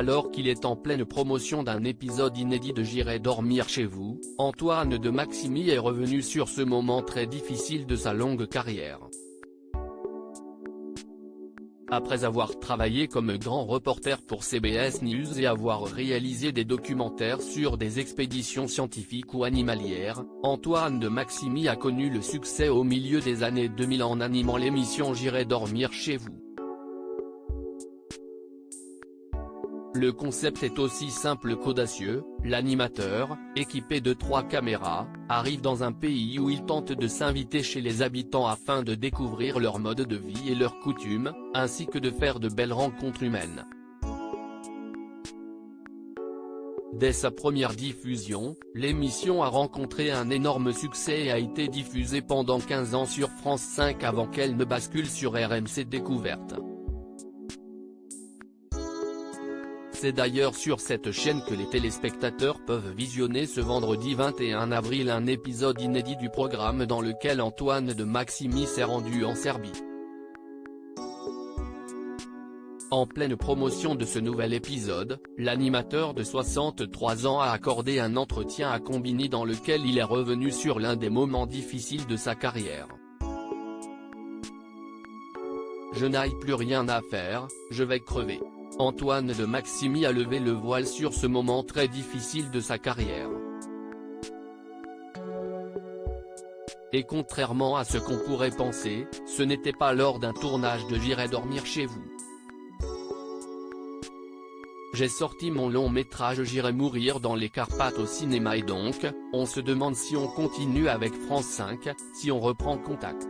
Alors qu'il est en pleine promotion d'un épisode inédit de J'irai dormir chez vous, Antoine de Maximi est revenu sur ce moment très difficile de sa longue carrière. Après avoir travaillé comme grand reporter pour CBS News et avoir réalisé des documentaires sur des expéditions scientifiques ou animalières, Antoine de Maximi a connu le succès au milieu des années 2000 en animant l'émission J'irai dormir chez vous. Le concept est aussi simple qu'audacieux, l'animateur, équipé de 3 caméras, arrive dans un pays où il tente de s'inviter chez les habitants afin de découvrir leur mode de vie et leurs coutumes, ainsi que de faire de belles rencontres humaines. Dès sa première diffusion, l'émission a rencontré un énorme succès et a été diffusée pendant 15 ans sur France 5 avant qu'elle ne bascule sur RMC Découverte. C'est d'ailleurs sur cette chaîne que les téléspectateurs peuvent visionner ce vendredi 21 avril un épisode inédit du programme dans lequel Antoine de Maximi s'est rendu en Serbie. En pleine promotion de ce nouvel épisode, l'animateur de 63 ans a accordé un entretien à Combini dans lequel il est revenu sur l'un des moments difficiles de sa carrière. Je n'ai plus rien à faire, je vais crever. Antoine de Maximi a levé le voile sur ce moment très difficile de sa carrière. Et contrairement à ce qu'on pourrait penser, ce n'était pas lors d'un tournage de J'irai dormir chez vous. J'ai sorti mon long métrage J'irai mourir dans les Carpates au cinéma et donc, on se demande si on continue avec France 5, si on reprend contact.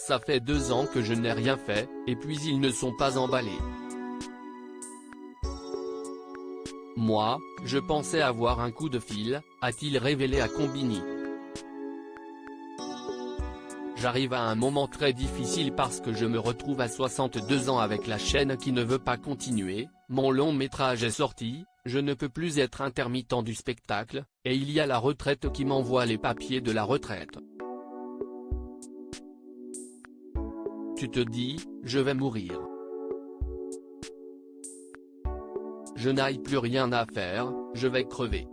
Ça fait 2 ans que je n'ai rien fait, et puis ils ne sont pas emballés. Moi, je pensais avoir un coup de fil, a-t-il révélé à Combini. J'arrive à un moment très difficile parce que je me retrouve à 62 ans avec la chaîne qui ne veut pas continuer, mon long métrage est sorti, je ne peux plus être intermittent du spectacle, et il y a la retraite qui m'envoie les papiers de la retraite. Tu te dis, je vais mourir. Je n'ai plus rien à faire, je vais crever.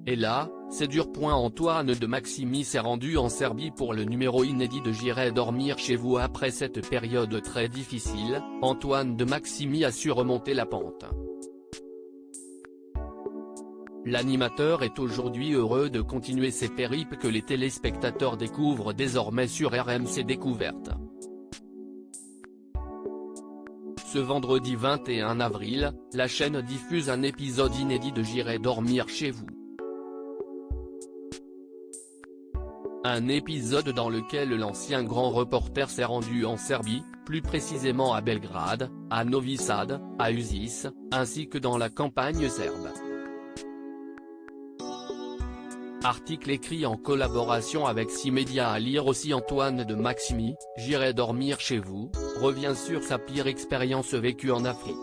Et là, c'est dur. Antoine de Maximi s'est rendu en Serbie pour le numéro inédit de J'irai dormir chez vous. Après cette période très difficile, Antoine de Maximi a su remonter la pente. L'animateur est aujourd'hui heureux de continuer ses périples que les téléspectateurs découvrent désormais sur RMC Découverte. Ce vendredi 21 avril, la chaîne diffuse un épisode inédit de J'irai dormir chez vous. Un épisode dans lequel l'ancien grand reporter s'est rendu en Serbie, plus précisément à Belgrade, à Novi Sad, à Užice, ainsi que dans la campagne serbe. Article écrit en collaboration avec 6 médias à lire aussi. Antoine de Maximi, J'irai dormir chez vous, revient sur sa pire expérience vécue en Afrique.